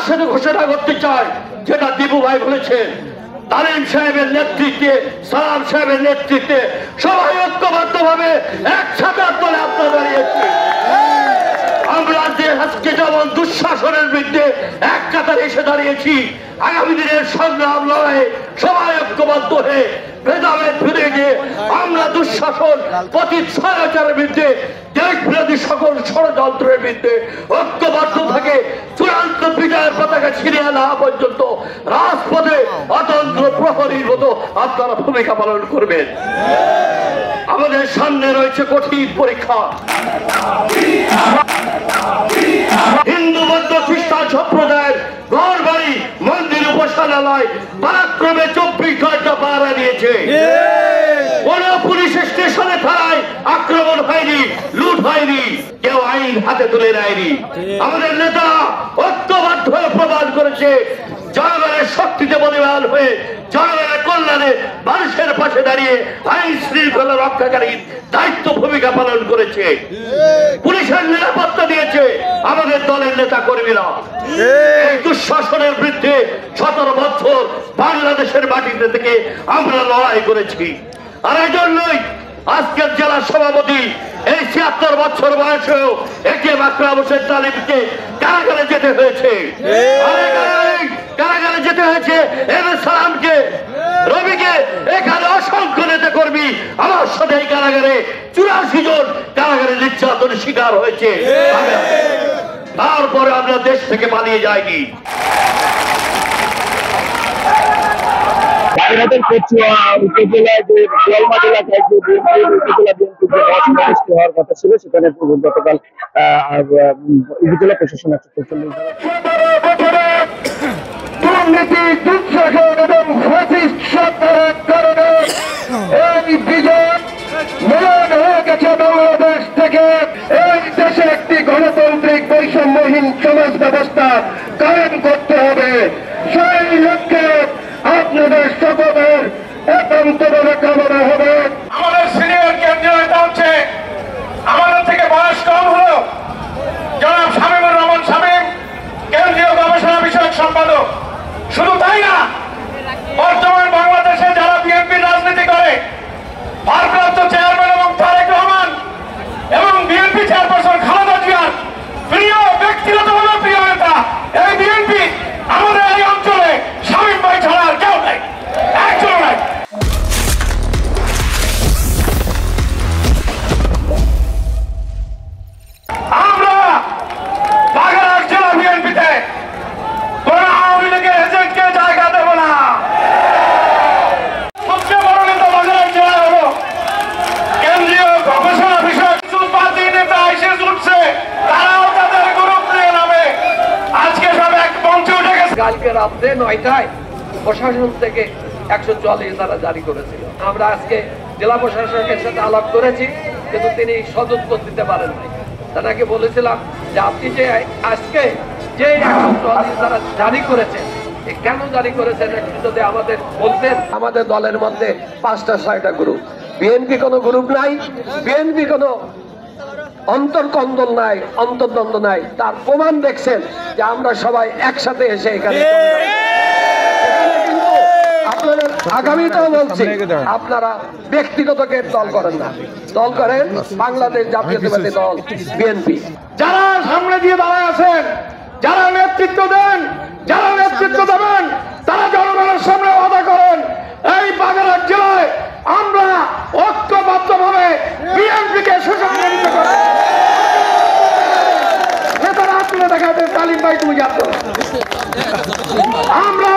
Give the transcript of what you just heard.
সাথে ঘোষণা করতে চাই, যেটা দিবু ভাই বলেছেন, তালিম সাহেবের নেতৃত্বে, সালাম সাহেবের নেতৃত্বে সবাই ঐক্যবদ্ধ ভাবে একসাথে আন্দোলনে আপনারা দাঁড়িয়েছি। আমরা যে আজকে যেমন দুঃশাসনের বিরুদ্ধে এক কাতারে এসে দাঁড়িয়েছি, আগামী দিনের সংগ্রাম লড়াইয়ে সবাই ঐক্যবদ্ধ হয়ে ভেদাভেদ ফিরে গিয়ে আমরা দুঃশাসন পতিত স্বৈরাচারের বিরুদ্ধে, দেশ বিরোধী সকল ষড়যন্ত্রের বিরুদ্ধে ঐক্যবদ্ধ থাকে চূড়ান্ত বিজয়ের পতাকা ছিনিয়ে না পর্যন্ত রাজপথে অতন্ত্র প্রহরীর মতো আপনারা ভূমিকা পালন করবেন। আমাদের সামনে রয়েছে কঠিন পরীক্ষা। হিন্দু বৌদ্ধ খ্রিস্টান সম্প্রদায়ের ঘর বাড়ি মন্দির উপাসনালয় পরাক্রমে 24 ঘন্টা পাহারা দিয়েছে। কোন পুলিশ স্টেশনে থানায় আক্রমণ হয়নি, লুট হয়নি, কেউ আইন হাতে তুলে নেয়নি। আমাদের নেতা ঐক্যবদ্ধ হয়ে প্রমাণ করেছে জনগণের শক্তিতে বলিবান হয়ে জনগণের কল্যাণে মানুষের পাশে দাঁড়িয়ে আইন শৃঙ্খলা রক্ষাকারীর দায়িত্ব ভূমিকা পালন করেছে। পুলিশের নিরাপত্তা দিয়েছে আমাদের দলের নেতা কর্মীরা। এই দুঃশাসনের বিরুদ্ধে 17 বছর বাংলাদেশের মাটিতে থেকে আমরা লড়াই করেছি। আর এই জন্যই আজকের জেলা সভাপতি এই 76 বছর বয়সেও একে আকরাম হোসেন তালিমকে কারাগারে যেতে হয়েছে, কারাগারে যেতে হয়েছে। এম এ সালামকে, রবিকে, এখানে অসংখ্য নেতা কর্মী আমার সাথে এই কারাগারে 84 জন কারাগারে নির্যাতনের শিকার হয়েছে। তারপরে আমরা দেশ থেকে পালিয়ে যাইনি। উপজেলায় যে গোয়ালমাট এলাকায় যে উপজেলা বিএনপির যে মহাসমাবেশটি হওয়ার কথা ছিল, সেখানে গতকাল উপজেলা প্রশাসন একটা দুর্নীতি, দুঃশাসন এবং ফ্যাসিস্ট সরকারের কারণে এই বিজয় মিলন হয়ে গেছে বাংলাদেশ থেকে। এই দেশে একটি গণতান্ত্রিক বৈষম্যহীন সমাজ ব্যবস্থা কায়েম করতে হবে। সেই লক্ষ্যে আপনাদের সকলের একান্তভাবে কামনা হবে। আমাদের সিনিয়র কেন্দ্রীয় নেতা হচ্ছে আমাদের থেকে বয়স কম হলো জনাব শামীমুর রহমান শামীম, কেন্দ্রীয় গবেষণা বিষয়ক সম্পাদক। শুধু তাই না, বর্তমান বাংলাদেশে যারা বিএনপি রাজনীতি করে, ভারপ্রাপ্ত চেয়ারম্যান এবং তারেক রহমান এবং বিএনপি চেয়ারপারসন খালেদা জিয়ার প্রিয়, ব্যক্তিগতভাবে প্রিয় নেতা এই বিএনপি আমাদের এই অঞ্চলে শামীম ভাই ছাড়া আর কেউ নাই, একজন নাই। আমরা বাগেরহাট জেলা বিএনপিতে কোন আওয়ামী লীগের এজেন্টকে জায়গা দেব না। সবচেয়ে বড় নেতা বাগেরহাট জেলা হলো কেন্দ্রীয় গবেষণা বিষয়ক পার্টি নেতা এসে উঠছে, তারাও তাদের গ্রুপ নিয়ে নামে আজকে সব এক মঞ্চে উঠে গেছে। কালকে রাত্রে 9টায় প্রশাসন থেকে 144 ধারা জারি করেছিল। আমরা আজকে জেলা প্রশাসকের সাথে আলাপ করেছি, কিন্তু তিনি সদুত্তর দিতে পারেন নাই। তাকে বলেছিলাম যে আপনি যে আজকে যে 144 ধারা জারি করেছেন, কেন জারি করেছেন একটু যদি আমাদের বলতেন। আমাদের দলের মধ্যে 5টা-6টা গ্রুপ, বিএনপি কোনো গ্রুপ নাই, বিএনপি কোনো অন্তর্কন্দল নাই, অন্তর্দ্বন্দ্ব নাই। তার প্রমাণ দেখছেন যে আমরা সবাই একসাথে এসে এখানে। আপনাদের আগামীতেও বলছি, আপনারা ব্যক্তিগত দল করেন না, দল করেন বাংলাদেশ জাতীয়তাবাদী দল বিএনপি। যারা সামনে দিয়ে দাঁড়ায় আছেন, যারা নেতৃত্ব দেন, যারা নেতৃত্ব দেবেন, তারা জনগণের সামনে ওয়াদা করেন এই বাগেরহাট জেলায় আমরা ঐক্যবদ্ধভাবে বিএনপিকে সুসংগঠিত করব। নেতারা আপনারা দেখাতে তালিম ভাই তুমি যাচ্ছ আমরা